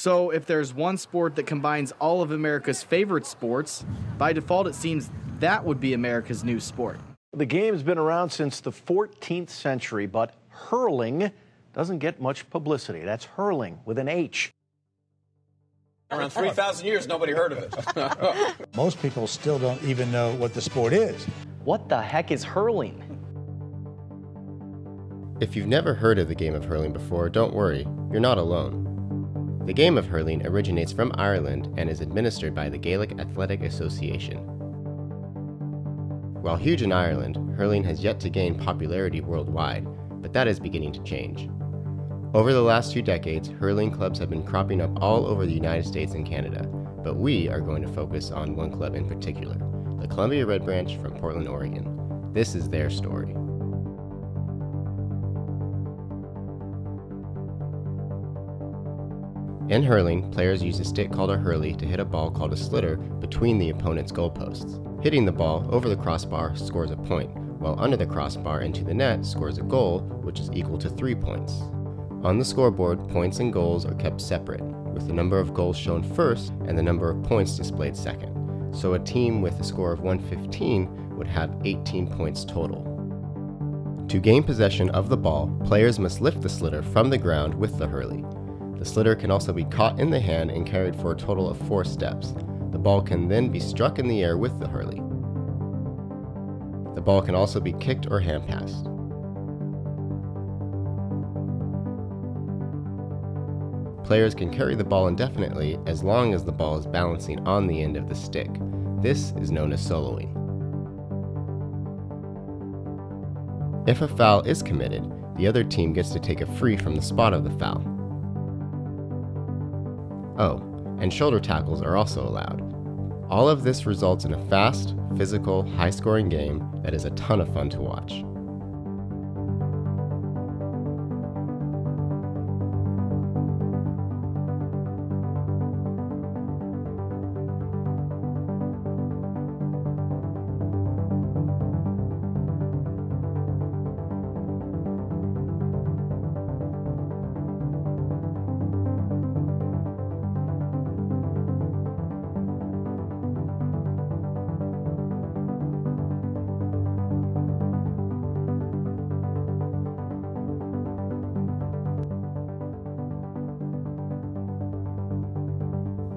So if there's one sport that combines all of America's favorite sports, by default it seems that would be America's new sport. The game's been around since the 14th century, but hurling doesn't get much publicity. That's hurling with an H. Around 3,000 years, nobody heard of it. Most people still don't even know what the sport is. What the heck is hurling? If you've never heard of the game of hurling before, don't worry, you're not alone. The game of hurling originates from Ireland and is administered by the Gaelic Athletic Association. While huge in Ireland, hurling has yet to gain popularity worldwide, but that is beginning to change. Over the last 2 decades, hurling clubs have been cropping up all over the United States and Canada, but we are going to focus on one club in particular, the Columbia Red Branch from Portland, Oregon. This is their story. In hurling, players use a stick called a hurley to hit a ball called a slitter between the opponent's goalposts. Hitting the ball over the crossbar scores a point, while under the crossbar into the net scores a goal, which is equal to 3 points. On the scoreboard, points and goals are kept separate, with the number of goals shown first and the number of points displayed second. So a team with a score of 115 would have 18 points total. To gain possession of the ball, players must lift the slitter from the ground with the hurley. The slitter can also be caught in the hand and carried for a total of 4 steps. The ball can then be struck in the air with the hurley. The ball can also be kicked or hand passed. Players can carry the ball indefinitely as long as the ball is balancing on the end of the stick. This is known as soloing. If a foul is committed, the other team gets to take a free from the spot of the foul. Oh, and shoulder tackles are also allowed. All of this results in a fast, physical, high-scoring game that is a ton of fun to watch.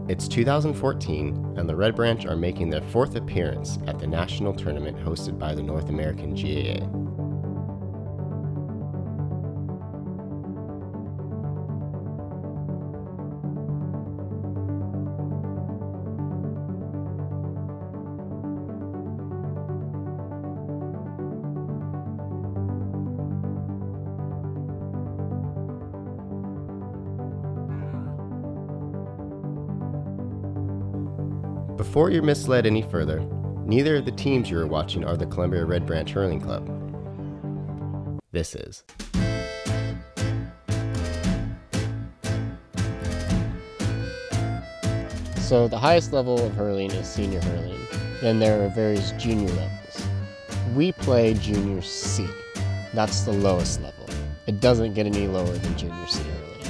It's 2014, and the Red Branch are making their 4th appearance at the national tournament hosted by the North American GAA. Before you're misled any further, neither of the teams you are watching are the Columbia Red Branch Hurling Club. This is. So the highest level of hurling is senior hurling. Then there are various junior levels. We play junior C. That's the lowest level. It doesn't get any lower than junior C hurling.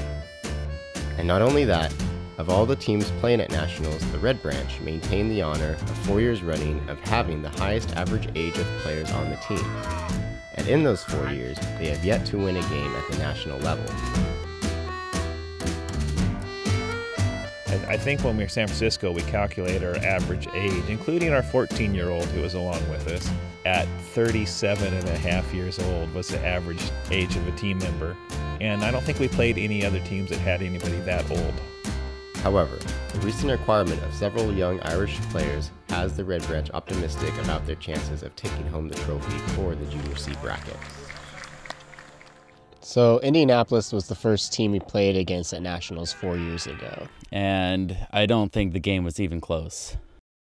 And not only that, of all the teams playing at Nationals, the Red Branch maintain the honor of 4 years running of having the highest average age of players on the team. And in those 4 years, they have yet to win a game at the national level. I think when we were in San Francisco, we calculated our average age, including our 14-year-old who was along with us, at 37 and a half years old was the average age of a team member. And I don't think we played any other teams that had anybody that old. However, the recent acquirement of several young Irish players has the Red Branch optimistic about their chances of taking home the trophy for the Junior C bracket. So Indianapolis was the first team we played against at Nationals 4 years ago. And I don't think the game was even close.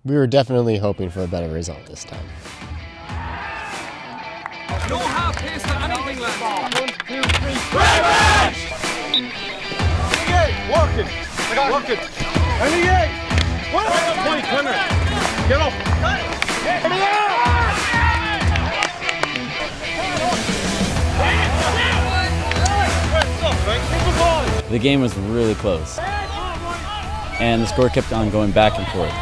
We were definitely hoping for a better result this time. No half pace to anything like that. 1, 2, 3, Red Branch! Working! I got working! NBA! What? Point, come here! Get up! The game was really close. and the score kept on going back and forth.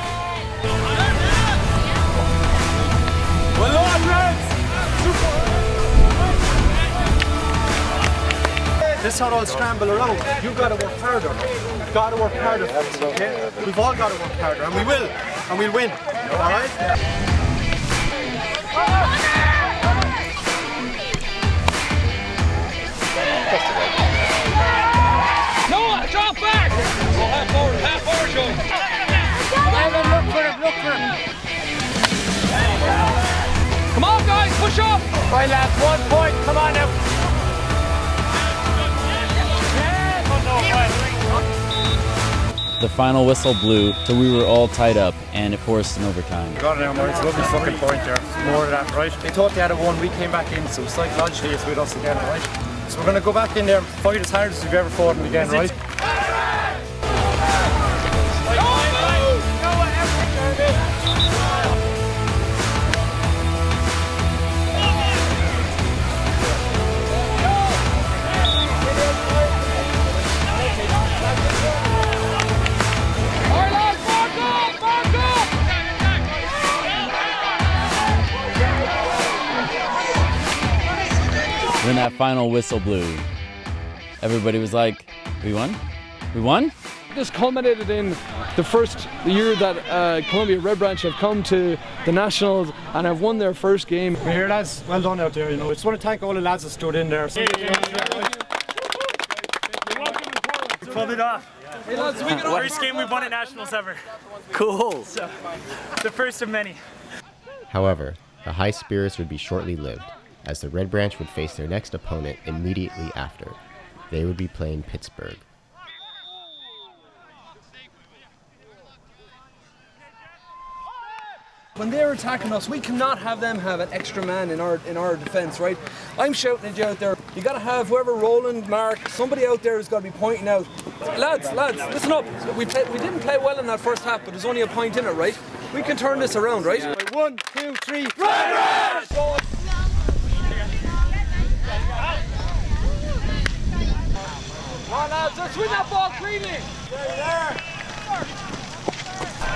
This is how I'll scramble around. You've got to work harder. You've got to work harder. Okay? We've all got to work harder, and we will. And we'll win. All right? Noah, drop back! Go half forward, show. Look for him. Come on, guys, push up! Right, lads, 1 point. Come on now. The final whistle blew, so we were all tied up, and it forced an overtime. Got it now, Murray. It's a lovely fucking point there. More of that, right? They thought they had a won, we came back in, so psychologically it's with us again, right? So we're going to go back in there and fight as hard as we've ever fought them again, right? When that final whistle blew, everybody was like, we won? We won? This culminated in the first year that Columbia Red Branch have come to the Nationals and have won their first game. Here, lads, well done out there, you know. I just want to thank all the lads that stood in there. We pulled it off. Hey lads, we got First game we've won at Nationals ever. Cool. So, the first of many. However, the high spirits would be shortly lived, as the Red Branch would face their next opponent immediately after. They would be playing Pittsburgh. When they're attacking us, we cannot have them have an extra man in our defence, right? I'm shouting at you out there. You got to have whoever, Roland, Mark, somebody out there has got to be pointing out. Lads, listen up. We didn't play well in that first half, but there's only a point in it, right? We can turn this around, right? 1, 2, 3. Red Branch! Come on, lads, let's win that ball cleanly.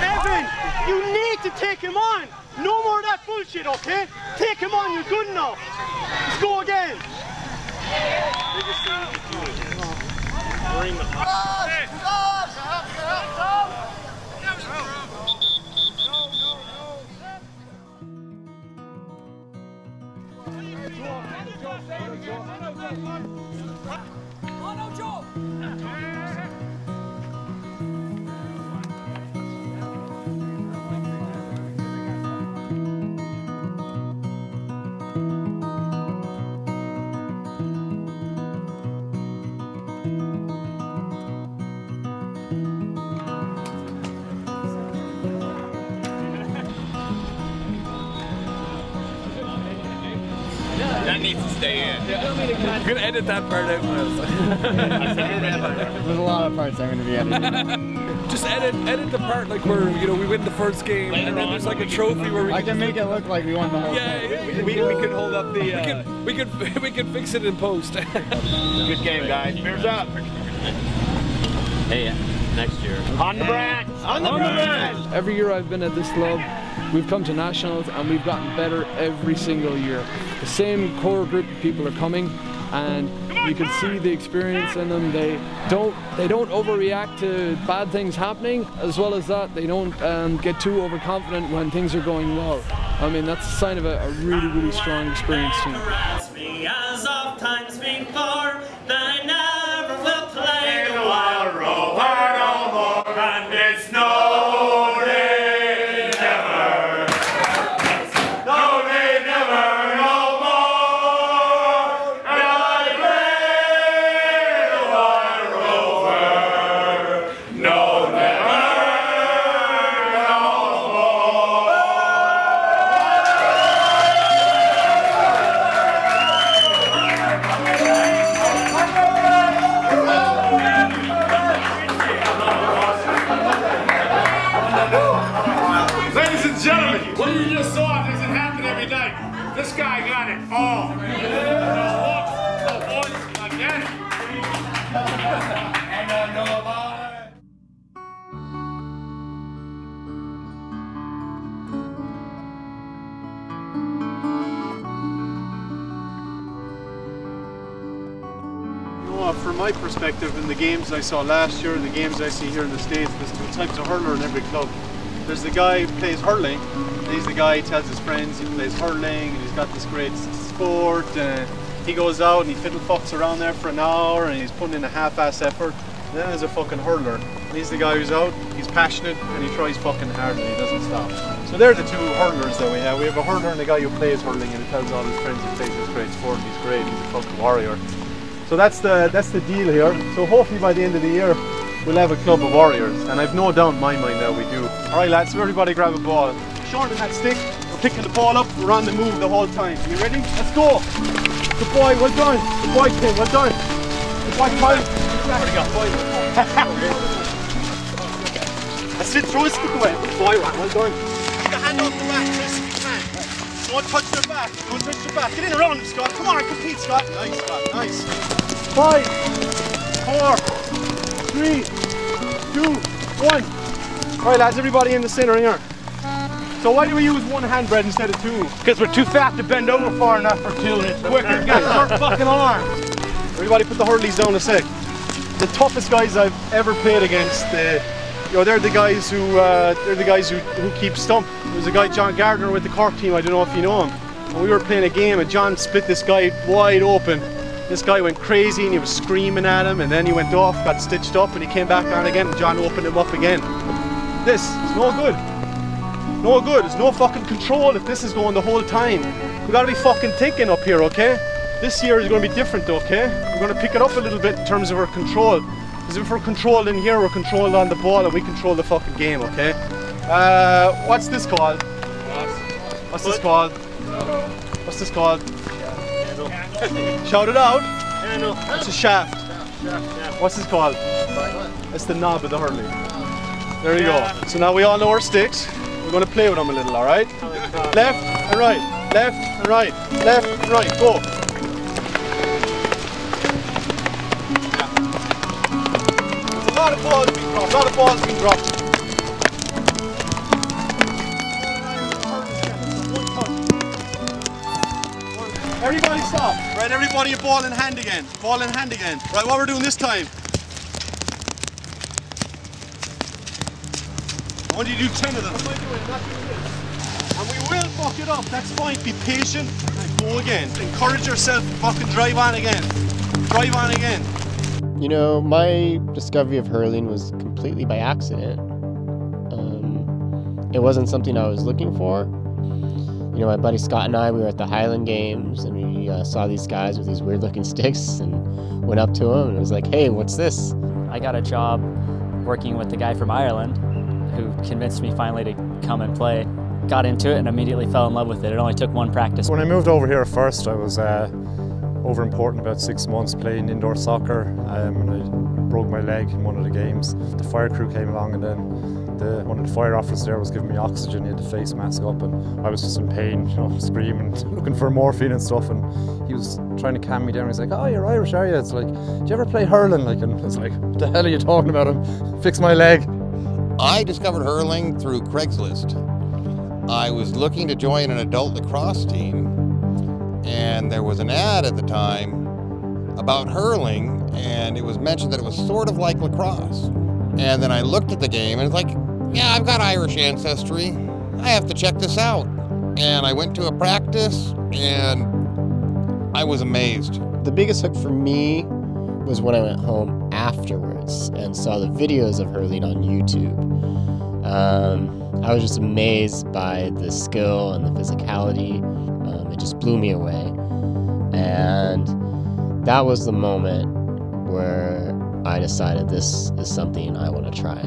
Evan, you need to take him on. No more of that bullshit, okay? Take him on, you're good enough. Let's go again. That needs to stay in. I'm gonna edit that part out, Miles. There's a lot of parts I'm going to be editing. Just edit the part like where we win the first game, and then there's like a trophy where I can make it look like we won the whole thing. We could hold up the... We can fix it in post. Good game, guys. Beers up. Hey, next year. On the branch. On the branch. Every year I've been at this club, we've come to Nationals and we've gotten better every single year. The same core group of people are coming, and you can see the experience in them. They don't overreact to bad things happening. As well as that, they don't get too overconfident when things are going well. I mean, that's a sign of a really, really strong, experienced team. As of times before, they never will play the wild rover no more, and it's no day never. No day never, no more. And I play the wild rover, no never, no more. Ladies and gentlemen, what you just saw doesn't happen every night. This guy got it all. The voice again. And I know about it. my perspective, in the games I saw last year and the games I see here in the States, there's two types of hurler in every club. There's the guy who plays hurling, and he's the guy who tells his friends he plays hurling and he's got this great sport, and he goes out and he fiddle fucks around there for an hour and he's putting in a half-ass effort. And then there's a fucking hurler, and he's the guy who's out, he's passionate, and he tries fucking hard and he doesn't stop. So they're the two hurlers that we have. We have a hurler and a guy who plays hurling and he tells all his friends he plays this great sport and he's great, he's a fucking warrior. So that's the deal here. So hopefully by the end of the year we'll have a club of warriors, and I've no doubt in my mind that we do. Alright lads, so everybody grab a ball. Shorten that stick, we're picking the ball up, we're on the move the whole time. You ready? Let's go! Good boy, well done! Good boy, Tim, well done! Good boy, Kyle! That's it, throw a stick away. Good boy, Ron, well done. Keep the hand off the back, Chris, if you can. Don't touch their back, don't touch their back. Get in around them, Scott. Come on, compete, Scott. Nice, Scott, nice. 5, 4, 3, 2, 1. Alright lads, everybody in the center here. So why do we use one hand bread instead of two? Because we're too fat to bend over far enough for two. It's quicker, get our fucking arms. Everybody put the hurleys down a sec. The toughest guys I've ever played against, they're the guys who keep stump. There's a guy, John Gardner, with the Cork team, I don't know if you know him. And we were playing a game and John split this guy wide open. This guy went crazy and he was screaming at him, and then he went off, got stitched up, and he came back on again and John opened him up again. This is no good. No good, there's no fucking control if this is going the whole time. We gotta be fucking thinking up here, okay? This year is gonna be different, okay? We're gonna pick it up a little bit in terms of our control. Because if we're controlled in here, we're controlled on the ball and we control the fucking game, okay? What's this called? What's this called? What's this called? Shout it out. It's a shaft. What's this called? It's the knob of the hurley. There you go. So now we all know our sticks. We're going to play with them a little, alright? Left and right, left and right, left and right, go. There's a lot of balls being dropped, a lot of balls being dropped. Everybody stop. Right, everybody a ball in hand again. Ball in hand again. Right, what we're doing this time. I want you to do 10 of them. What am I doing? Not doing this. And we will fuck it up. That's fine. Be patient and go again. Encourage yourself. Fucking drive on again. Drive on again. You know, my discovery of hurling was completely by accident. It wasn't something I was looking for. You know, my buddy Scott and I, we were at the Highland Games and we saw these guys with these weird looking sticks and went up to them and it was like, hey, what's this? I got a job working with the guy from Ireland who convinced me finally to come and play. Got into it and immediately fell in love with it. It only took one practice. When I moved over here first, I was over in Portland about 6 months playing indoor soccer, and I broke my leg in one of the games. The fire crew came along and then one of the fire officers there was giving me oxygen. He had the face mask up and I was just in pain, you know, screaming, looking for morphine and stuff, and he was trying to calm me down. He's like, oh, you're Irish, are you? It's like, do you ever play hurling? Like, and it's like, what the hell are you talking about? Fix my leg. I discovered hurling through Craigslist. I was looking to join an adult lacrosse team, and there was an ad at the time about hurling, and it was mentioned that it was sort of like lacrosse. And then I looked at the game, and it's like, yeah, I've got Irish ancestry. I have to check this out. And I went to a practice, and I was amazed. The biggest hook for me was when I went home afterwards and saw the videos of hurling on YouTube. I was just amazed by the skill and the physicality. It just blew me away. And that was the moment where I decided this is something I want to try.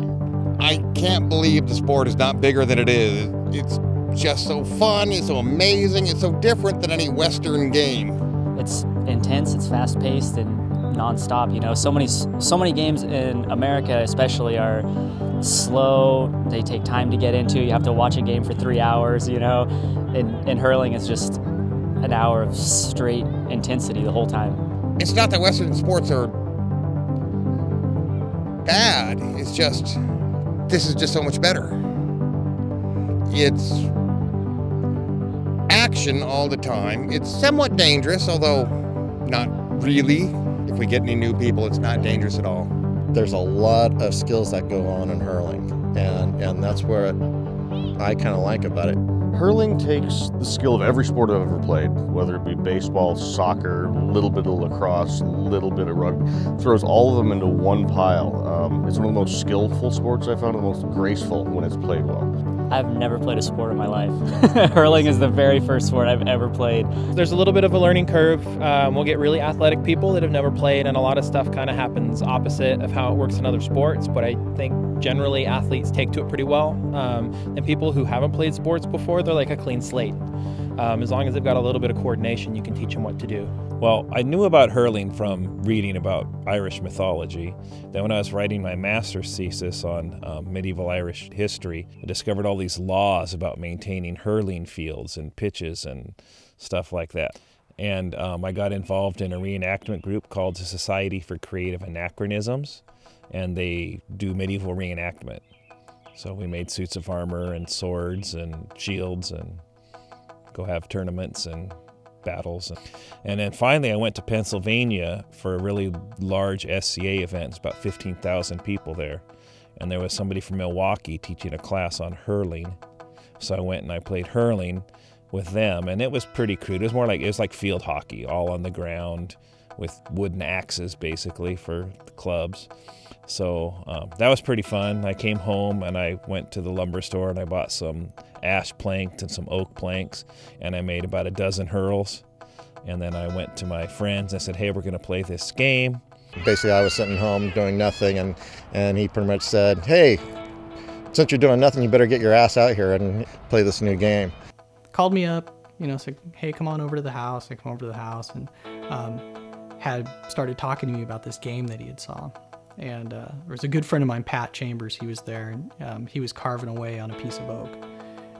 I can't believe the sport is not bigger than it is. It's just so fun, it's so amazing, it's so different than any Western game. It's intense, it's fast-paced and non-stop. You know, so many games in America especially are slow. They take time to get into. You have to watch a game for 3 hours, you know. In hurling, it's just an hour of straight intensity the whole time. It's not that Western sports are bad. It's just, this is just so much better. It's action all the time. It's somewhat dangerous, although not really. If we get any new people, it's not dangerous at all. There's a lot of skills that go on in hurling, and that's where I kind of like about it. Hurling takes the skill of every sport I've ever played, whether it be baseball, soccer, a little bit of lacrosse, a little bit of rugby, throws all of them into one pile. It's one of the most skillful sports I've found, and the most graceful when it's played well. I've never played a sport in my life. Hurling is the very first sport I've ever played. There's a little bit of a learning curve. We'll get really athletic people that have never played, and a lot of stuff kind of happens opposite of how it works in other sports, but I think generally athletes take to it pretty well. And people who haven't played sports before, they're like a clean slate. As long as they've got a little bit of coordination, you can teach them what to do. Well, I knew about hurling from reading about Irish mythology. Then when I was writing my master's thesis on medieval Irish history, I discovered all these laws about maintaining hurling fields and pitches and stuff like that. And I got involved in a reenactment group called the Society for Creative Anachronisms, and they do medieval reenactment. So we made suits of armor and swords and shields and go have tournaments and battles. And then finally I went to Pennsylvania for a really large SCA event. It's about 15,000 people there. And there was somebody from Milwaukee teaching a class on hurling. So I went and I played hurling with them, and it was pretty crude. It was like field hockey, all on the ground with wooden axes basically for the clubs. So that was pretty fun. I came home and I went to the lumber store and I bought some ash planks and some oak planks, and I made about a dozen hurls. And then I went to my friends and I said, hey, we're going to play this game. Basically, I was sitting home doing nothing, and he pretty much said, hey, since you're doing nothing, you better get your ass out here and play this new game. Called me up, said, hey, come on over to the house. I come over to the house and had started talking to me about this game that he had saw. And there was a good friend of mine, Pat Chambers. He was there, and he was carving away on a piece of oak.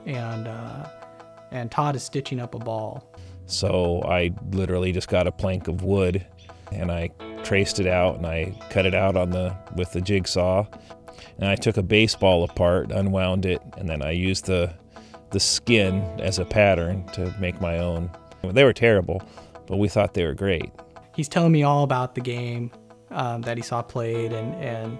And Todd is stitching up a ball. So I literally just got a plank of wood, and I traced it out, and I cut it out with the jigsaw. And I took a baseball apart, unwound it, and then I used the skin as a pattern to make my own. They were terrible, but we thought they were great. He's telling me all about the game that he saw played, and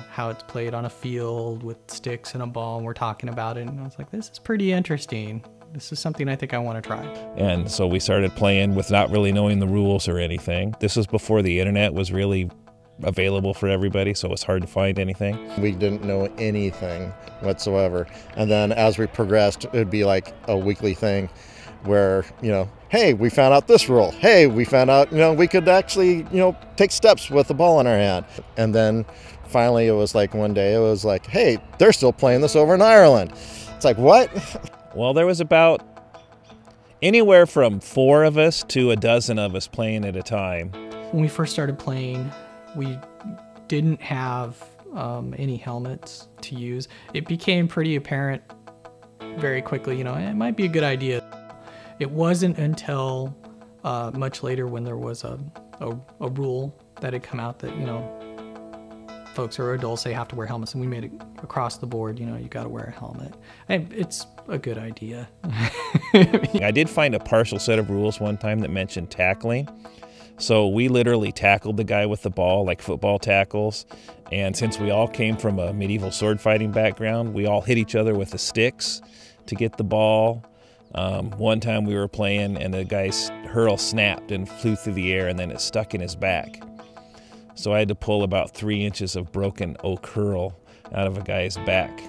how it's played on a field with sticks and a ball, and we're talking about it, and I was like, this is pretty interesting. This is something I think I want to try. And so we started playing with not really knowing the rules or anything. This was before the internet was really available for everybody, so it was hard to find anything. We didn't know anything whatsoever. And then as we progressed, it would be like a weekly thing where, hey, we found out this rule. Hey, we found out, we could actually, take steps with the ball in our hand. And then finally it was like one day, it was like, hey, they're still playing this over in Ireland. It's like, what? Well, there was about anywhere from 4 of us to a dozen of us playing at a time. When we first started playing, we didn't have any helmets to use. It became pretty apparent very quickly, it might be a good idea. It wasn't until much later when there was a rule that had come out that, folks who are adults, they have to wear helmets, and we made it across the board, you got to wear a helmet. And it's a good idea. I did find a partial set of rules one time that mentioned tackling. So we literally tackled the guy with the ball like football tackles. And since we all came from a medieval sword fighting background, we all hit each other with the sticks to get the ball. One time we were playing and the guy's hurl snapped and flew through the air, and then it stuck in his back. So I had to pull about 3 inches of broken oak hurl out of a guy's back.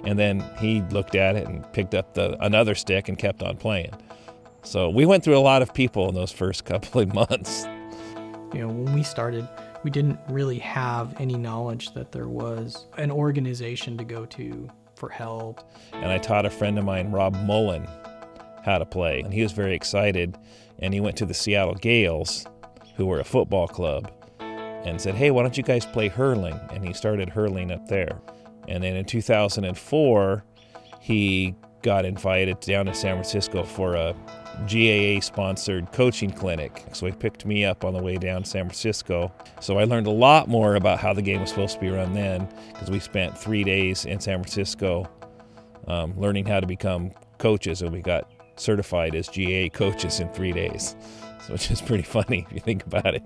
And then he looked at it and picked up another stick and kept on playing. So we went through a lot of people in those first couple of months. When we started, we didn't really have any knowledge that there was an organization to go to for help. And I taught a friend of mine, Rob Mullen, how to play. And he was very excited, and he went to the Seattle Gales, who were a football club, and said, hey, why don't you guys play hurling? And he started hurling up there. And then in 2004, he got invited down to San Francisco for a GAA-sponsored coaching clinic. So he picked me up on the way down to San Francisco. So I learned a lot more about how the game was supposed to be run then, because we spent 3 days in San Francisco learning how to become coaches, and we got certified as GAA coaches in 3 days. which is pretty funny if you think about it.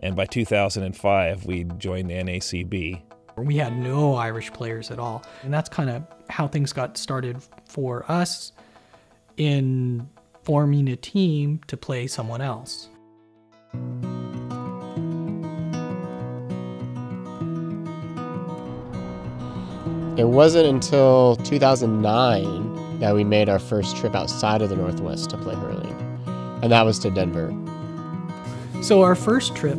And by 2005, we joined the NACB. We had no Irish players at all. And that's kind of how things got started for us in forming a team to play someone else. It wasn't until 2009 that we made our first trip outside of the Northwest to play hurling, and that was to Denver. So our first trip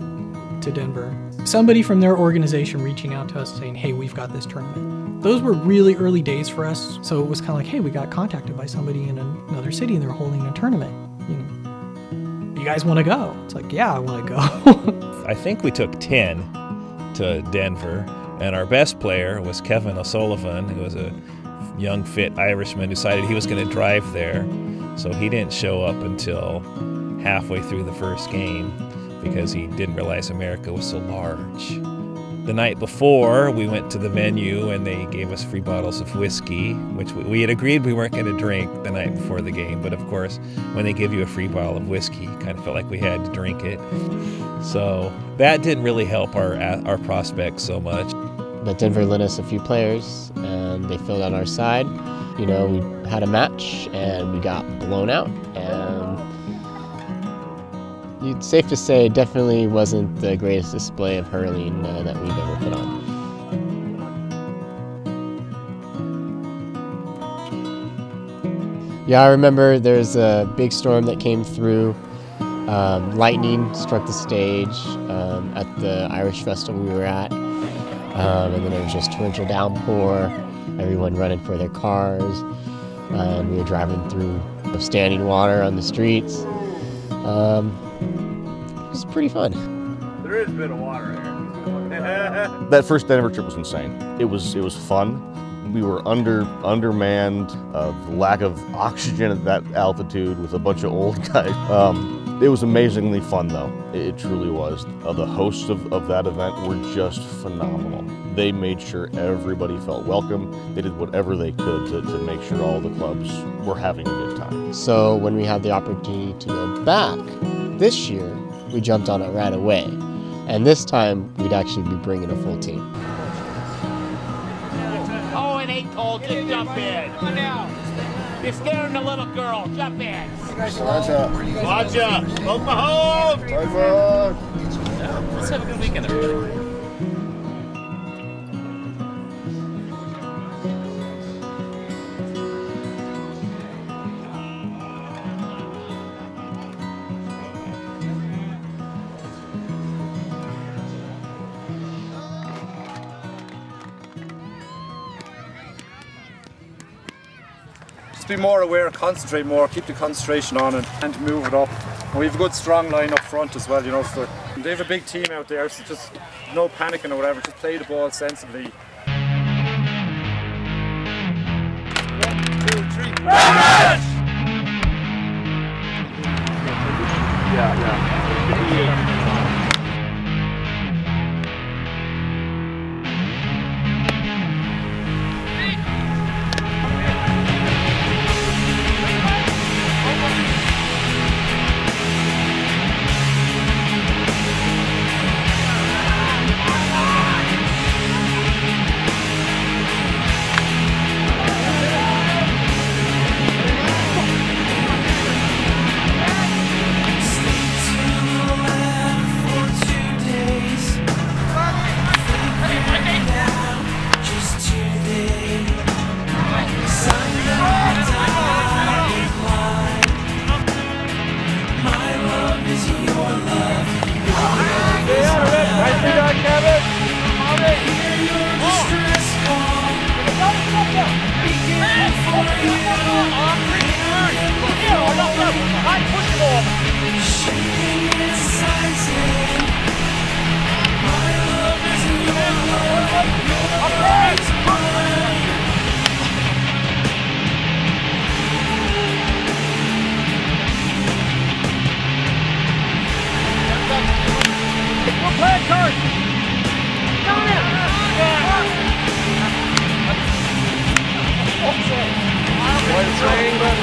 to Denver, somebody from their organization reaching out to us saying, hey, we've got this tournament. Those were really early days for us, so it was kind of like, hey, we got contacted by somebody in another city and they're holding a tournament. You know, you guys want to go? It's like, yeah, I want to go. I think we took 10 to Denver, and our best player was Kevin O'Sullivan, who was a young, fit Irishman who decided he was going to drive there. So he didn't show up until halfway through the first game because he didn't realize America was so large. The night before, we went to the venue and they gave us free bottles of whiskey, which we had agreed we weren't going to drink the night before the game. But of course, when they give you a free bottle of whiskey, you kind of felt like we had to drink it. So that didn't really help our prospects so much. But Denver lent us a few players and they filled out our side. You know, we had a match and we got blown out. And it's safe to say it definitely wasn't the greatest display of hurling that we've ever put on. Yeah, I remember there's a big storm that came through. Lightning struck the stage at the Irish festival we were at. And then there was just torrential downpour, everyone running for their cars. And we were driving through standing water on the streets. It was pretty fun. There is a bit of water here. That first Denver trip was insane. It was fun. We were undermanned, lack of oxygen at that altitude with a bunch of old guys. It was amazingly fun though. It truly was. The hosts of that event were just phenomenal. They made sure everybody felt welcome. They did whatever they could to make sure all the clubs were having a good time. So when we had the opportunity to go back this year, we jumped on it right away. And this time, we'd actually be bringing a full team. Oh, it ain't cold. Just jump in. Come on now. You're scaring the little girl. Jump in. Watch out. Oklahoma. Let's have a good weekend, everybody. Be more aware, concentrate more, keep the concentration on it and move it up. And we have a good strong line up front as well, you know, so they have a big team out there, so just no panicking or whatever, just play the ball sensibly. 1, 2, 3. Yeah. One swing, but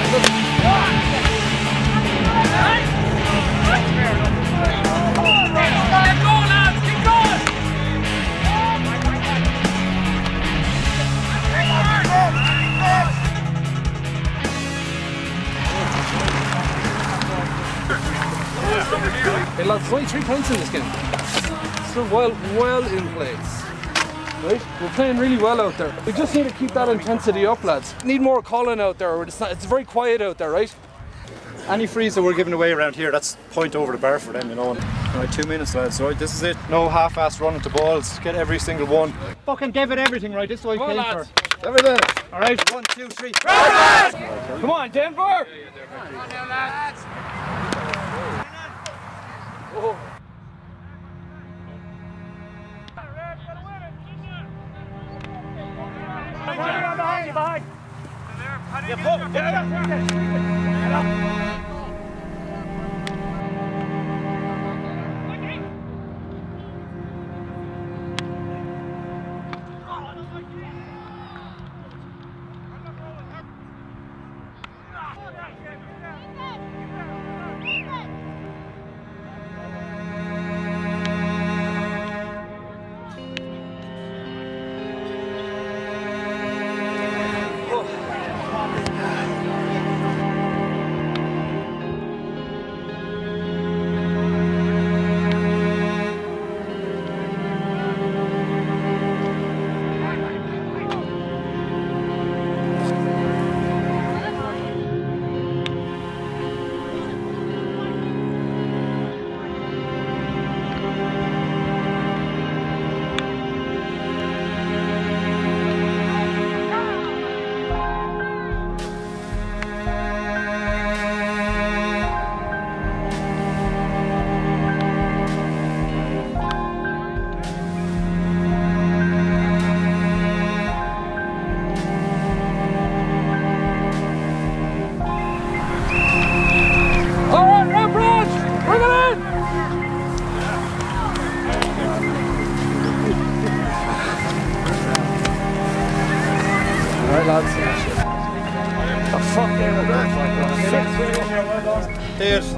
23 points in this game. Still well in place. Right? We're playing really well out there. We just need to keep that intensity up, lads. Need more calling out there. It's very quiet out there, right? Any frees that we're giving away around here, that's point over the bar for them, you know. Right, 2 minutes, lads, right? This is it. No half-assed running to balls. Get every single one. Fucking give it everything, right? This is what I came for. Everything. All right, 1, 2, 3. Come on, Denver! Come on now, lads. Oh. Behind.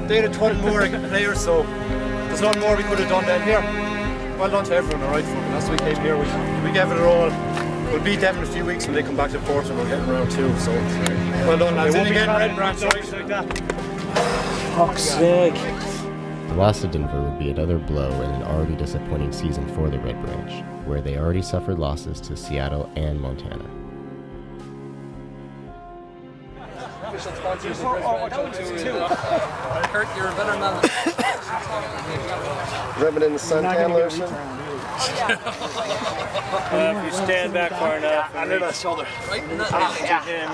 They had 12 more players, so there's one more we could have done then here. Well done to everyone, alright, that's why we came here. We gave it a roll. We'll beat them in a few weeks when they come back to Portland. We're getting round 2, so well done, lads. In again, Red Branch, right? Like that. Fuck's sake. The loss to Denver would be another blow in an already disappointing season for the Red Branch, where they already suffered losses to Seattle and Montana. Kurt, you're a better man. Ribbon in the suntan lotion. If you stand back far enough. Under the shoulder. Right?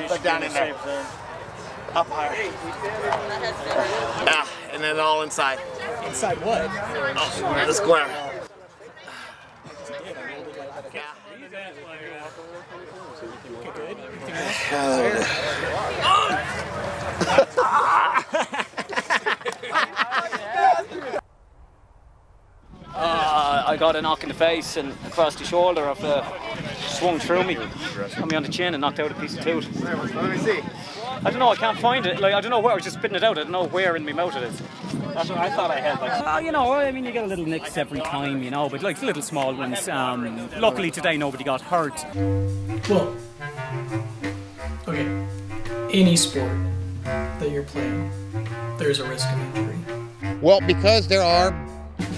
Like down in there. Up higher. Yeah, and then all inside. Inside what? Oh, the square. I got a knock in the face and across the shoulder of swung through me, got me on the chin and knocked out a piece of tooth. Let me see. I don't know, I can't find it. Like, I don't know where, I was just spitting it out. I don't know where in my mouth it is. That's what I thought I had. Like. You know, I mean, you get a little nicks every time, you know, but like little small ones. Luckily today nobody got hurt. Well, okay, any sport that you're playing, there's a risk of injury. Well, because there are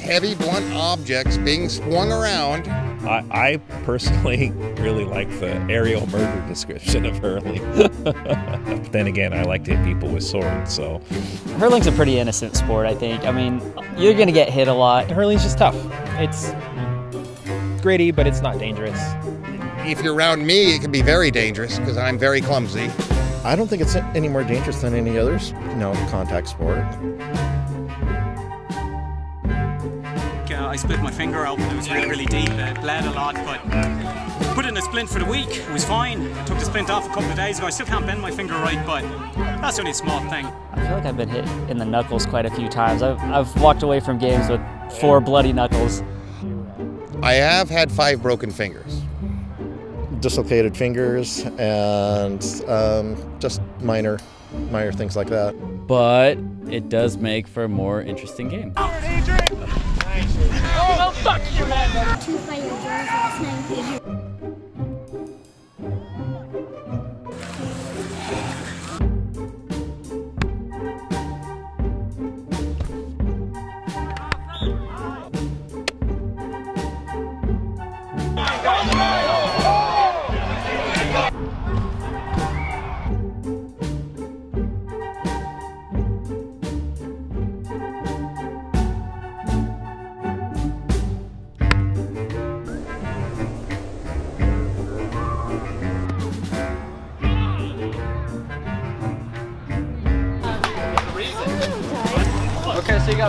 heavy blunt objects being swung around. I personally really like the aerial murder description of hurling. But then again, I like to hit people with swords, so. Hurling's a pretty innocent sport, I think. I mean, you're gonna get hit a lot. Hurling's just tough. It's gritty, but it's not dangerous. If you're around me, it can be very dangerous because I'm very clumsy. I don't think it's any more dangerous than any other, contact sport. I split my finger open, it was really, really deep, it bled a lot, but put in a splint for the week, it was fine. I took the splint off a couple of days ago, I still can't bend my finger right, but that's only a small thing. I feel like I've been hit in the knuckles quite a few times. I've walked away from games with 4 bloody knuckles. I have had 5 broken fingers. Dislocated fingers and just minor things like that. But it does make for a more interesting game. Oh, fuck you, man! 2 fire drills last night.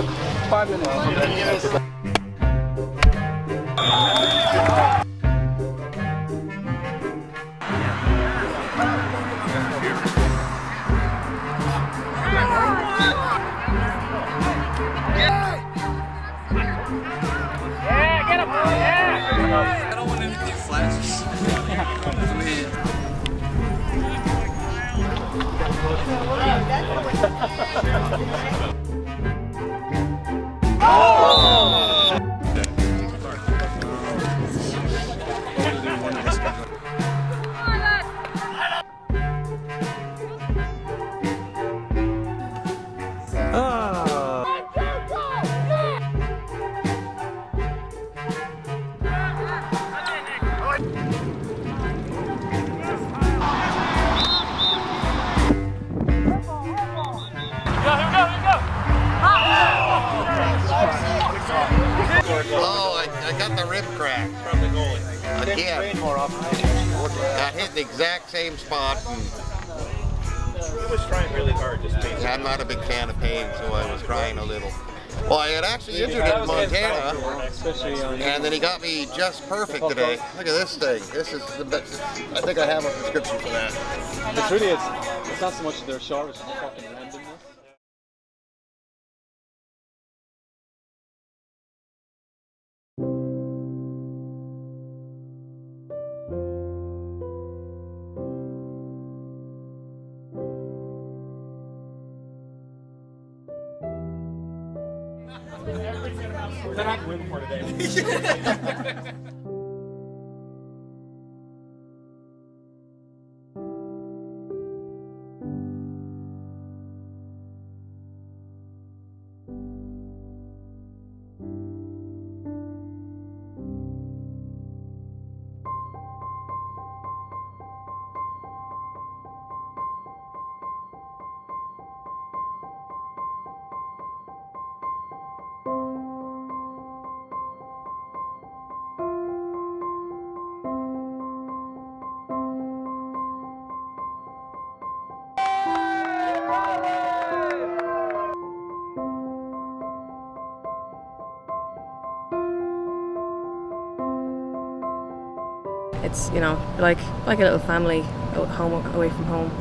got 5 minutes. I don't want anything flashes. Oh, I got the rib crack from the goalie. Again. Got hit the exact same spot. He was trying really hard to space. Yeah, I'm not a big fan of pain, so I was crying a little. Well, I had actually injured it in Montana, and then he got me just perfect today. Look at this thing. This is the best. I think I have a prescription for that. It's really, it's not so much their shot, it's just fucking randomness. We're not going to win for today. It's, you know, like a little family home away from home.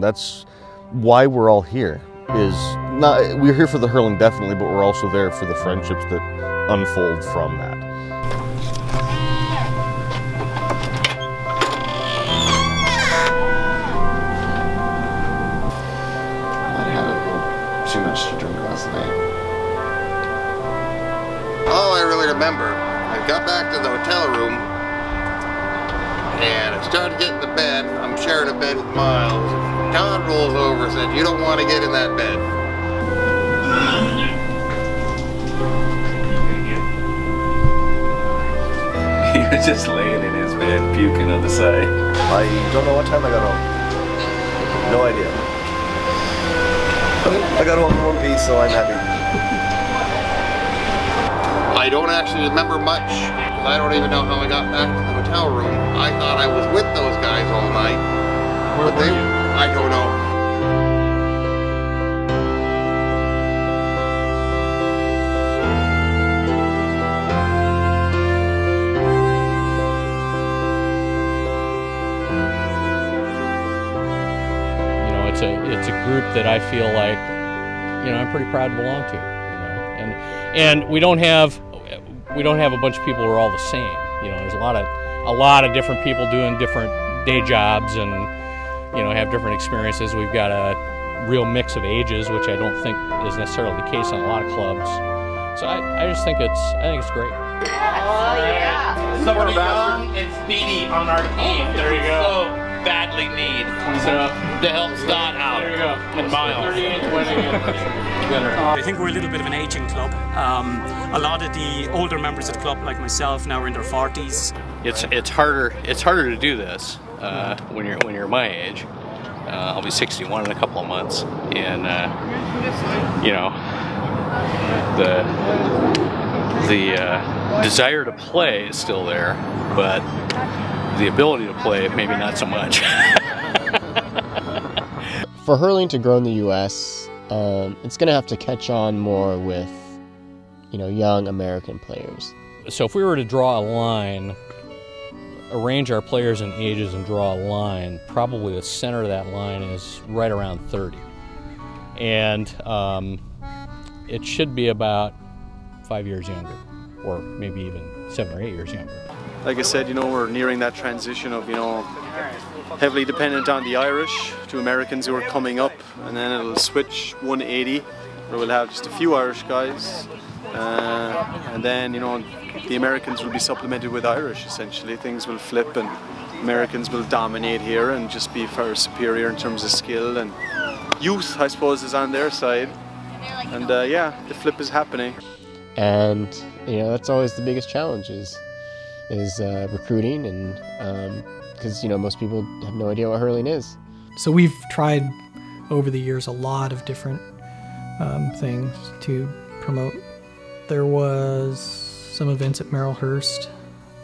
That's why we're all here. We're here for the hurling definitely, but we're also there for the friendships that unfold from that. I had too much to drink last night. All I really remember, I got back to the hotel room, and I started getting to bed. I'm sharing a bed with Miles. Todd rolls over and said, "You don't want to get in that bed." He was just laying in his bed, puking on the side. I don't know what time I got home. No idea. I got home in one piece, so I'm happy. I don't actually remember much, because I don't even know how I got back to the hotel room. I thought I was with those guys all night. But they, I don't know. You know, it's a group that I feel like, you know, I'm pretty proud to belong to. You know, and we don't have a bunch of people who are all the same. You know, there's a lot of different people doing different day jobs and, you know, have different experiences. We've got a real mix of ages, which I don't think is necessarily the case in a lot of clubs. So I just think it's great. Oh yeah! Somebody young and speedy on our team. There you go. So badly need to help Scott out. There you go. And Miles. 30 and 20. I think we're a little bit of an aging club. A lot of the older members of the club, like myself, now are in their 40s. It's harder to do this when you're my age. I'll be 61 in a couple of months, and you know, the desire to play is still there, but the ability to play maybe not so much. For hurling to grow in the U.S., it's going to have to catch on more with young American players. So if we were to draw a line, arrange our players in ages and draw a line, probably the center of that line is right around 30. And it should be about 5 years younger, or maybe even 7 or 8 years younger. Like I said, we're nearing that transition of, heavily dependent on the Irish to Americans who are coming up, and then it'll switch 180, where we'll have just a few Irish guys, and then, the Americans will be supplemented with Irish, essentially. Things will flip and Americans will dominate here and just be far superior in terms of skill, and youth, I suppose, is on their side. And yeah, the flip is happening. And that's always the biggest challenge is recruiting, and because most people have no idea what hurling is. So we've tried over the years a lot of different things to promote. There was some events at Merrillhurst,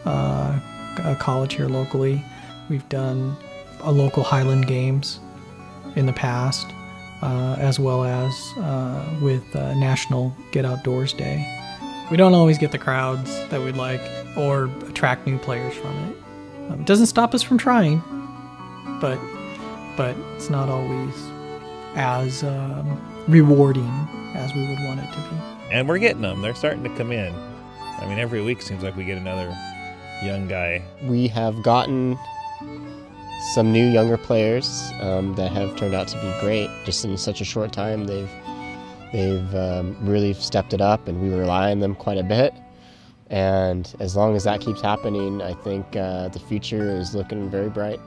a college here locally. We've done a local Highland Games in the past, as well as with National Get Outdoors Day. We don't always get the crowds that we'd like or attract new players from it. It doesn't stop us from trying, but it's not always as rewarding as we would want it to be. And we're getting them. They're starting to come in. I mean, every week seems like we get another young guy. We have gotten some new younger players that have turned out to be great. Just in such a short time, they've really stepped it up, and we rely on them quite a bit. And as long as that keeps happening, I think the future is looking very bright.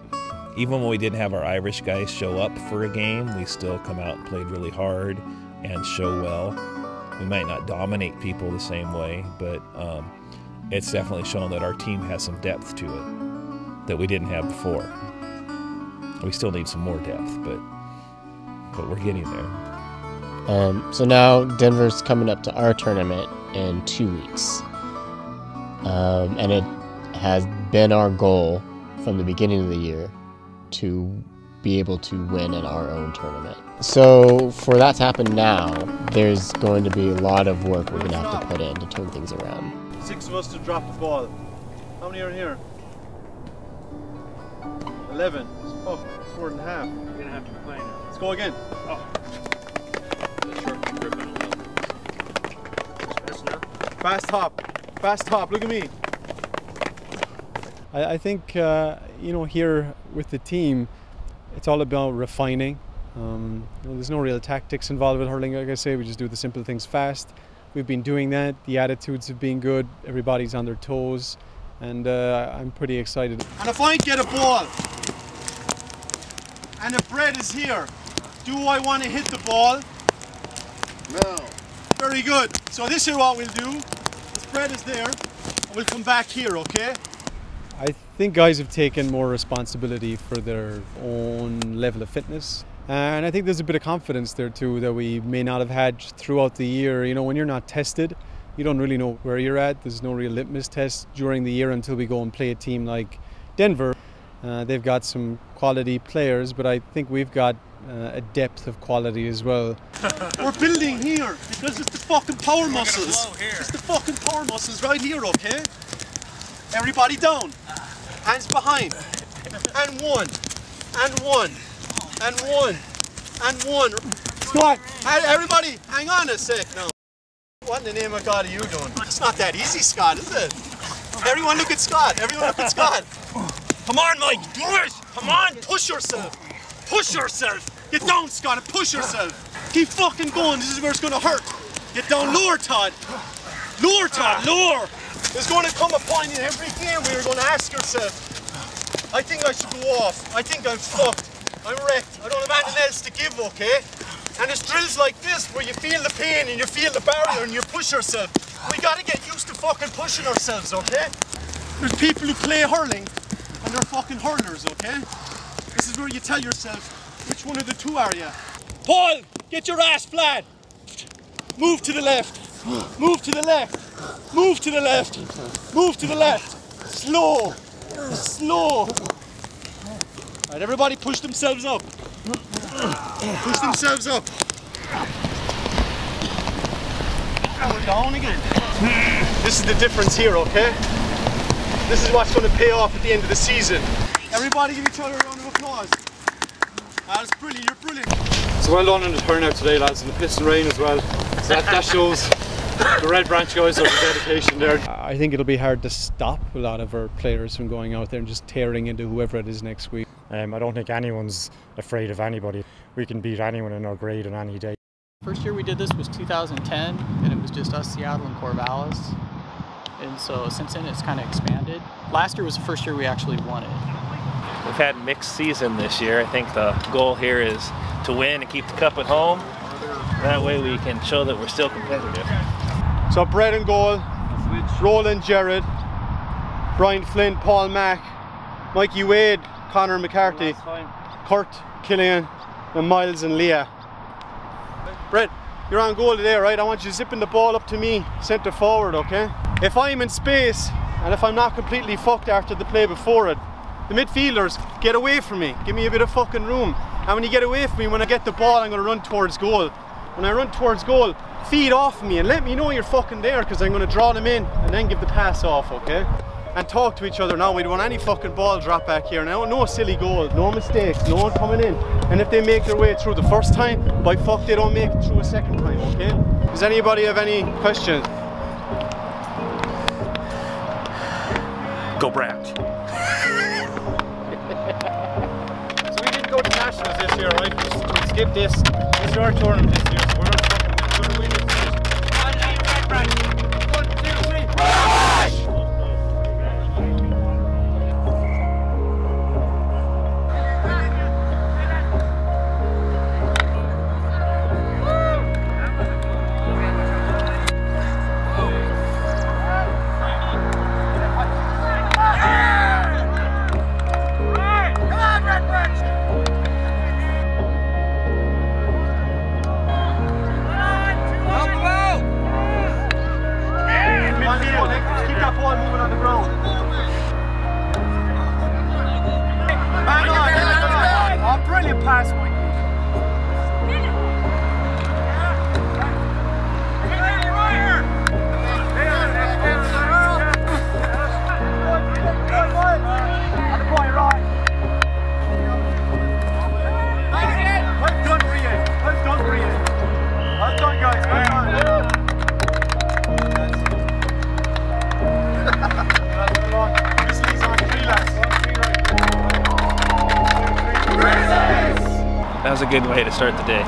Even when we didn't have our Irish guys show up for a game, we still come out and played really hard and show well. We might not dominate people the same way, but it's definitely shown that our team has some depth to it that we didn't have before. We still need some more depth, but we're getting there. So now Denver's coming up to our tournament in 2 weeks. And it has been our goal from the beginning of the year to be able to win in our own tournament. So for that to happen now, there's going to be a lot of work we're going to have to put in to turn things around. 6 of us to drop the ball. How many are here? 11. Oh, it's more than half. You're going to have to play now. Let's go again. Oh. Fast hop, look at me. I think, here with the team, it's all about refining. There's no real tactics involved with hurling, like I say, we just do the simple things fast. We've been doing that, the attitudes have been good, everybody's on their toes, and I'm pretty excited. And if I get a ball, and the bread is here, do I want to hit the ball? No. Very good. So this is what we'll do. The spread is there, and we'll come back here, okay? I think guys have taken more responsibility for their own level of fitness. And I think there's a bit of confidence there too that we may not have had throughout the year. When you're not tested, you don't really know where you're at. There's no real litmus test during the year until we go and play a team like Denver. They've got some quality players, but I think we've got a depth of quality as well. We're building here because it's the fucking power muscles. It's the fucking power muscles right here, okay? Everybody down. Hands behind. And one. And one. And one. And one. Scott! Everybody, hang on a sec now. What in the name of God are you doing? It's not that easy, Scott, is it? Everyone look at Scott. Everyone look at Scott. Come on, Mike. Do it. Come on. Push yourself. Push yourself. Get down, Scott, and push yourself. Keep fucking going. This is where it's going to hurt. Get down. Lower, Todd. Lower, Todd. Lower. There's going to come a point in every game where you're going to ask yourself, I think I should go off. I think I'm fucked. I'm wrecked. I don't have anything else to give, okay? And it's drills like this where you feel the pain and you feel the barrier and you push yourself. We got to get used to fucking pushing ourselves, okay? There's people who play hurling and they're fucking hurlers, okay? This is where you tell yourself, which one of the two are you? Paul, get your ass flat. Move to the left. Move to the left. Move to the left. Move to the left. Slow. Slow. All right, everybody push themselves up. Push themselves up. And we're down again. This is the difference here, okay? This is what's going to pay off at the end of the season. Everybody give each other a round of applause. That's brilliant, you're brilliant. So well done on the turnout today, lads, and the piss and rain as well. So that shows the Red Branch guys of the dedication there. I think it'll be hard to stop a lot of our players from going out there and just tearing into whoever it is next week. I don't think anyone's afraid of anybody. We can beat anyone in our grade on any day. First year we did this was 2010, and it was just us, Seattle, and Corvallis. And so since then it's kind of expanded. Last year was the first year we actually won it. We've had a mixed season this year. I think the goal here is to win and keep the cup at home. That way we can show that we're still competitive. So Brett and goal, Roland Jared, Brian Flynn, Paul Mack, Mikey Wade, Connor McCarthy, Kurt Killian, and Miles and Leah. Brett, you're on goal today, right? I want you zipping the ball up to me, centre forward, okay? If I'm in space, and if I'm not completely fucked after the play before it, the midfielders, get away from me. Give me a bit of fucking room. And when you get away from me, when I get the ball, I'm gonna run towards goal. When I run towards goal, feed off me and let me know you're fucking there, because I'm gonna draw them in and then give the pass off, okay? And talk to each other now. We don't want any fucking ball drop back here. Now, no silly goals, no mistakes, no one coming in. And if they make their way through the first time, by fuck they don't make it through a second time, okay? Does anybody have any questions? Go Branch. So we didn't go to nationals this year, right? We skipped this. This is our tournament this year, so we're not fucking gonna win this. Red Branch. 1, 2, 3. Rush! That was a good way to start the day.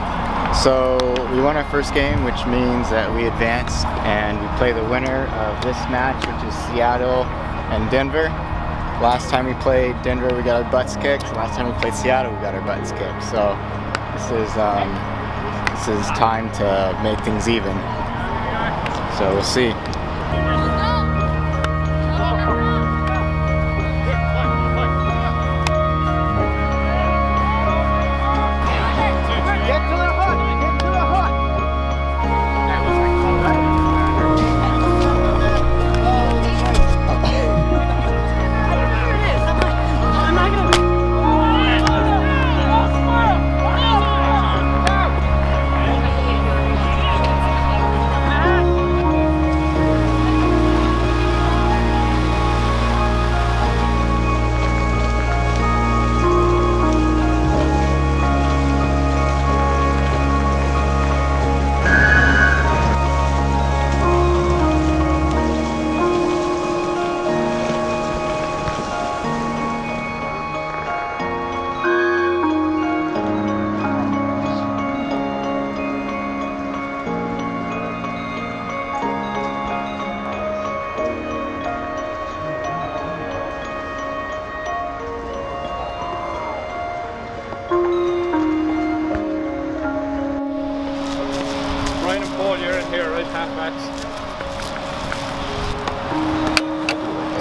So we won our first game, which means that we advanced, and we play the winner of this match, which is Seattle and Denver. Last time we played Denver, we got our butts kicked. Last time we played Seattle, we got our butts kicked. So this is time to make things even. So we'll see.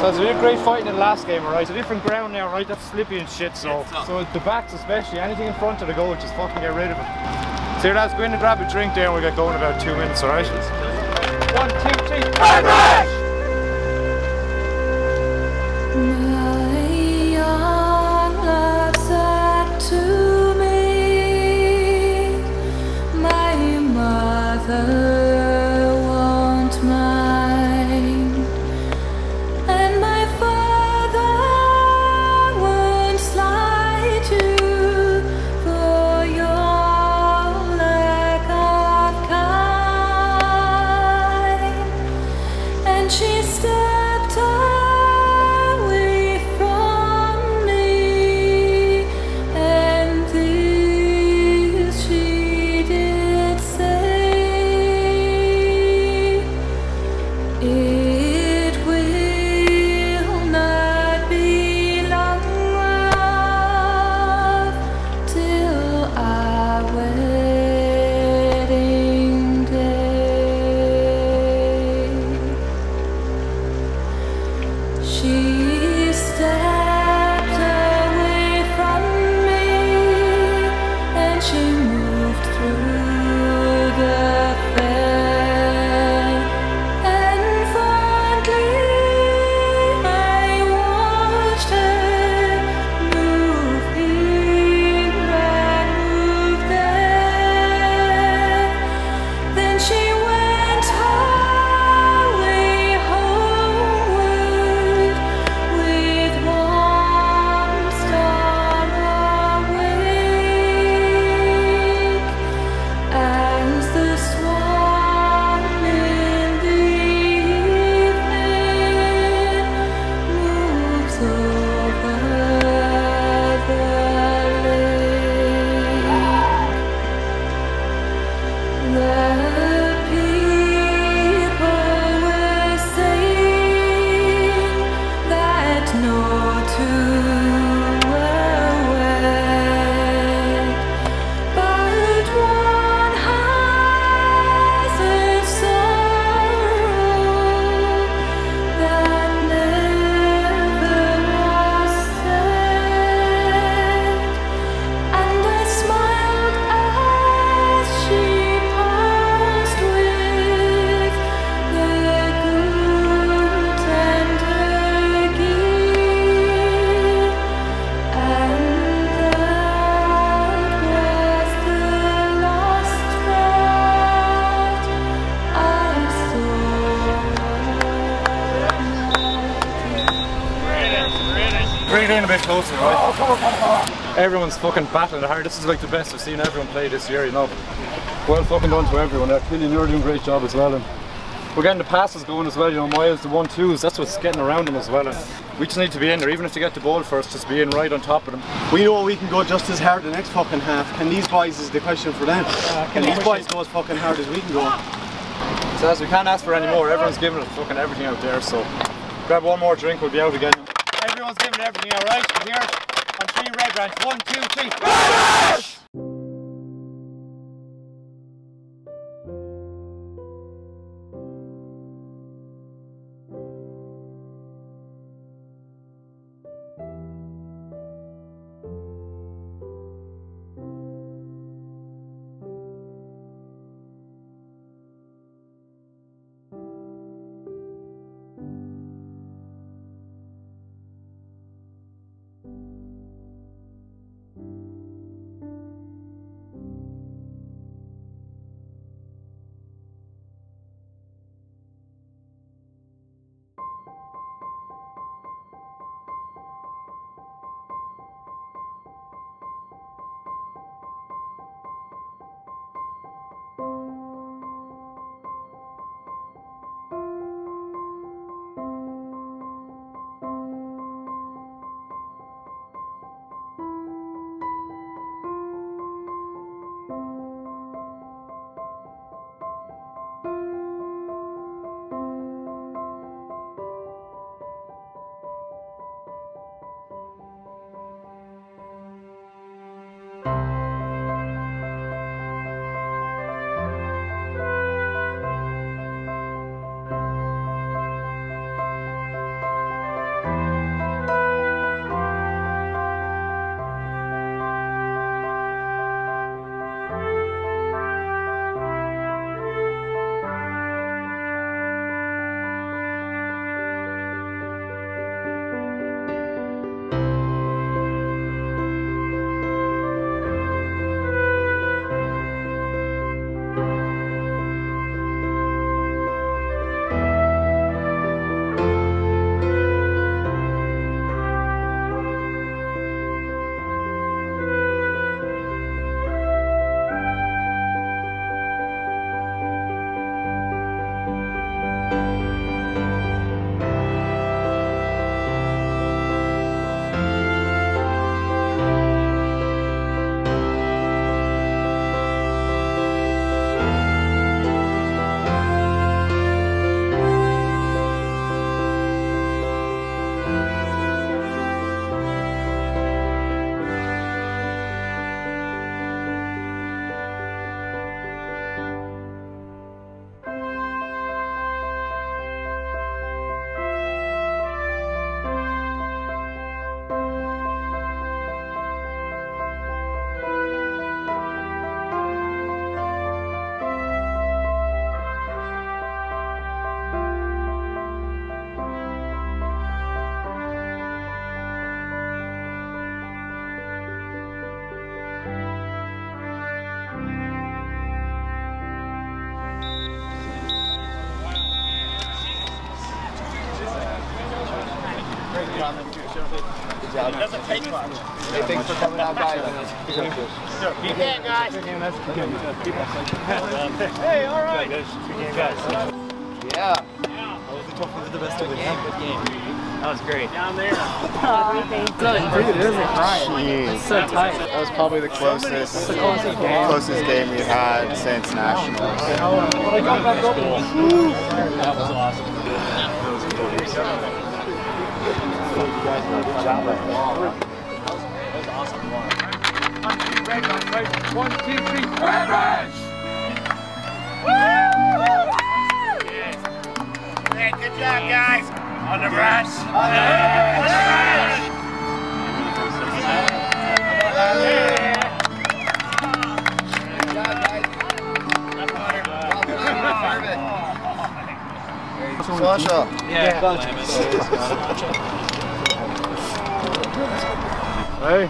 So it's a bit great fighting in the last game, alright? It's a different ground now, right? That's slippy and shit, so the backs especially, anything in front of the goal, just fucking get rid of it. So your lads, go in and grab a drink there and we'll get going in about 2 minutes, alright? 1, 2, 3, Red Branch! My mother get closer, right? Everyone's fucking battling hard. This is like the best I've seen everyone play this year, you know. Well fucking done to everyone. Killian, you're doing a great job as well. And we're getting the passes going as well, you know, Miles, the 1-2s, that's what's getting around them as well. And we just need to be in there, even if they get the ball first, just be in right on top of them. We know we can go just as hard the next fucking half. Can these boys, is the question for them, can these boys go as fucking hard as we can go? So as we can't ask for any more, everyone's giving it fucking everything out there, so grab one more drink, we'll be out again. Everyone's giving it everything, alright? Here on 3 red ranks. 1, 2, 3. Rush! Good job. It doesn't take much. Hey, thanks for coming out, guys. You can, guys. Hey, all right. Yeah. That was the tough one, the best of the game. Good game. That was great. Down there. Dude, it isn't crying. It's so tight. That was probably the closest game we've had since Nationals. That was awesome. That was cool. Awesome. 1, 2, 3, red rush! Hey, good job, guys. On the rush. On the rush. Good job, guys. Sasha. Hey.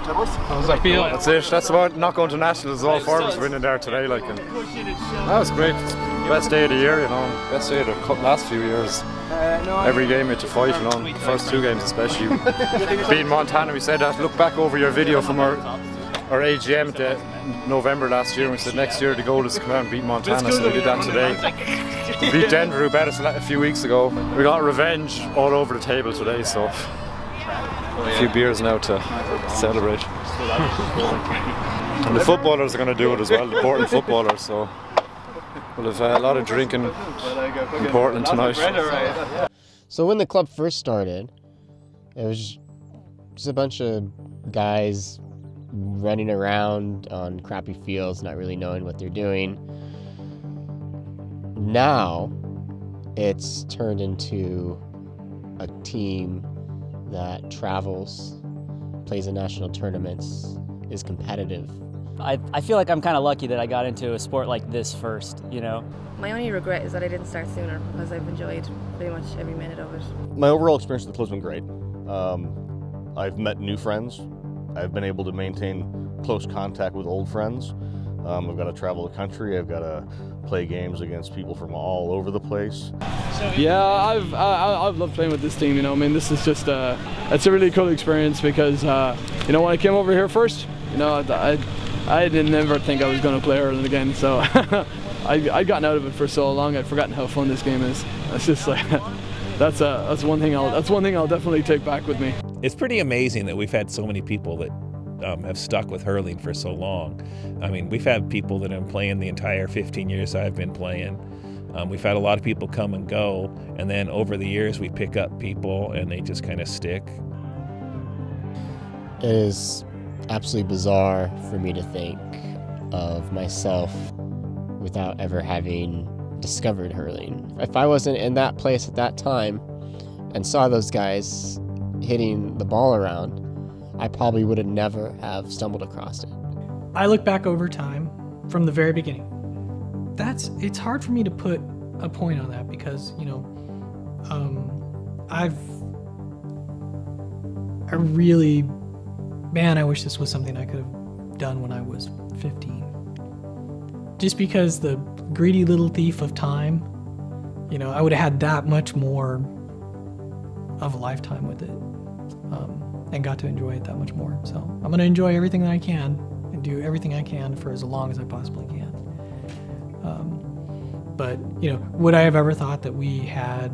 How's that feel? That's it. That's about not going to nationals. All four of us winning there today, like, and that was great. Best day of the year, you know. Best day of the last few years. every game it's a fight, you know, the first 2 games especially. Beating Montana, we said that, look back over your video from our AGM at November last year, and we said next year the goal is to come out and beat Montana, so we did that today. We beat Denver, who bet us a few weeks ago. We got revenge all over the table today, so a few beers now to celebrate. And the footballers are going to do it as well, the Portland footballers, so we'll have a lot of drinking in Portland tonight. So when the club first started, it was just a bunch of guys running around on crappy fields, not really knowing what they're doing. Now, it's turned into a team that travels, plays in national tournaments, is competitive. I feel like I'm kind of lucky that I got into a sport like this first, you know? My only regret is that I didn't start sooner, because I've enjoyed pretty much every minute of it. My overall experience with the club's been great. I've met new friends. I've been able to maintain close contact with old friends. I've got to travel the country. I've got to play games against people from all over the place. Yeah, I've loved playing with this team. You know, I mean, this is just it's a really cool experience because you know, when I came over here first, you know, I didn't ever think I was going to play hurling again. So I'd gotten out of it for so long, I'd forgotten how fun this game is. It's just like that's one thing I'll definitely take back with me. It's pretty amazing that we've had so many people that have stuck with hurling for so long. I mean, we've had people that have been playing the entire 15 years I've been playing. We've had a lot of people come and go, and then over the years we pick up people and they just kind of stick. It is absolutely bizarre for me to think of myself without ever having discovered hurling. If I wasn't in that place at that time and saw those guys hitting the ball around, I probably would have never have stumbled across it. I look back over time from the very beginning. It's hard for me to put a point on that because, you know, I wish this was something I could have done when I was 15. Just because the greedy little thief of time, you know, I would have had that much more of a lifetime with it. And got to enjoy it that much more. So I'm going to enjoy everything that I can and do everything I can for as long as I possibly can. But, you know, would I have ever thought that we had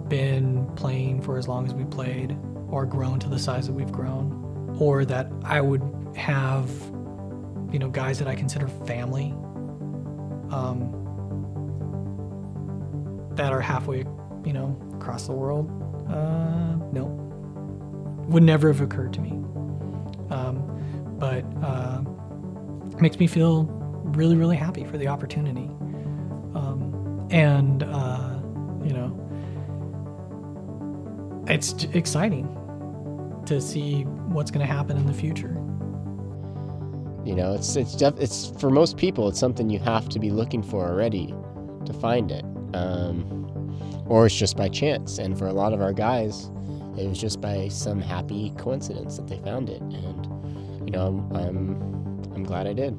been playing for as long as we played, or grown to the size that we've grown, or that I would have, you know, guys that I consider family that are halfway, you know, across the world? No, would never have occurred to me. But it makes me feel really, really happy for the opportunity. And you know, it's exciting to see what's going to happen in the future. You know, it's for most people, it's something you have to be looking for already to find it. Or it's just by chance. And for a lot of our guys, it was just by some happy coincidence that they found it. And, you know, I'm glad I did.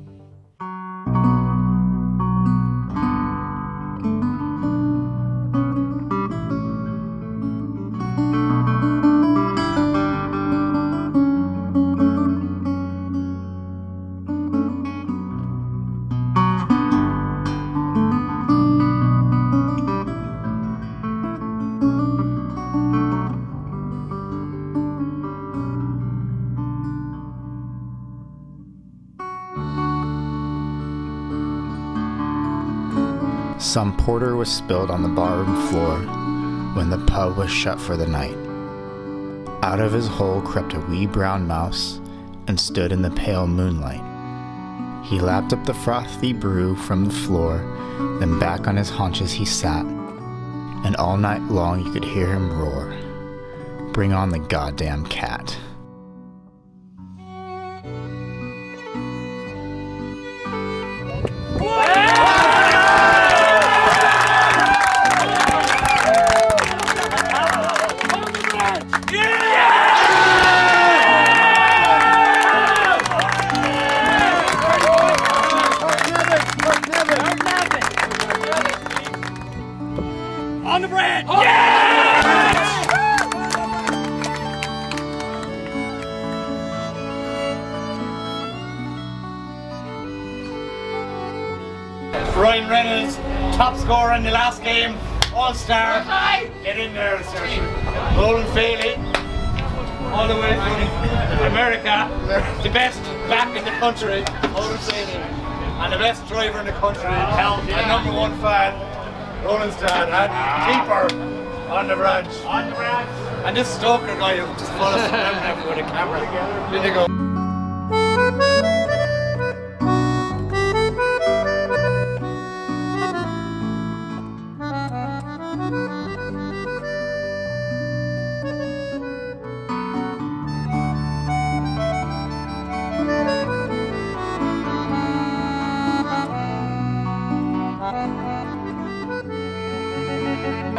Some porter was spilled on the barroom floor when the pub was shut for the night. Out of his hole crept a wee brown mouse and stood in the pale moonlight. He lapped up the frothy brew from the floor, then back on his haunches he sat, and all night long you could hear him roar, "Bring on the goddamn cat." Ryan Reynolds, top scorer in the last game, all-star. Get in there, seriously. Roland Faley, all the way from America, the best back in the country, Roland Faley, and the best driver in the country, and #1 fan, Roland's dad, and keeper on the branch. And this Stoker guy who just follows us around with a camera. Here they go.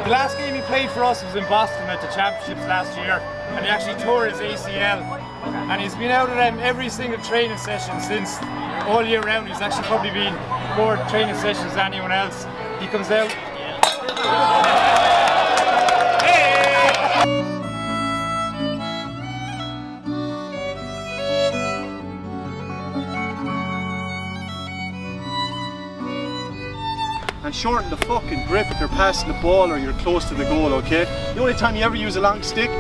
The last game he played for us was in Boston at the championships last year, and he actually tore his ACL, and he's been out of them every single training session since all year round. He's actually probably been more training sessions than anyone else. He comes out. And shorten the fucking grip if you're passing the ball or you're close to the goal, okay? The only time you ever use a long stick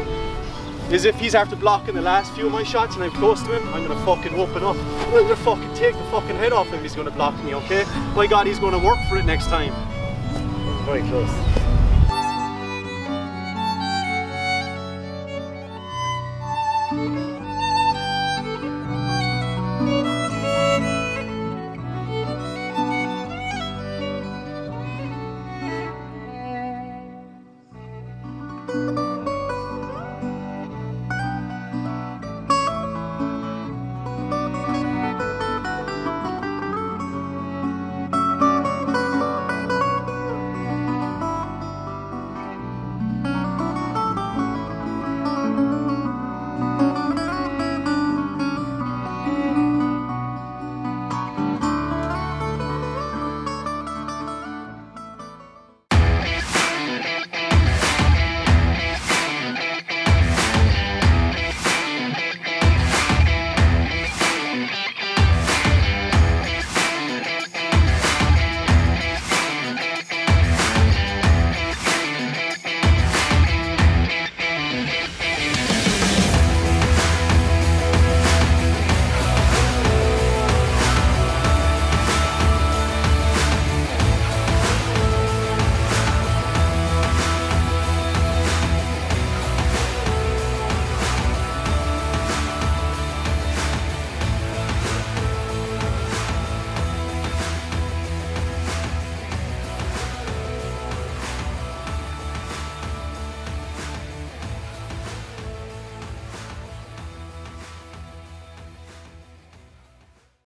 is if he's after blocking the last few of my shots and I'm close to him, I'm gonna fucking open up. I'm gonna fucking take the fucking head off him if he's gonna block me, okay? My God, he's gonna work for it next time. Very close.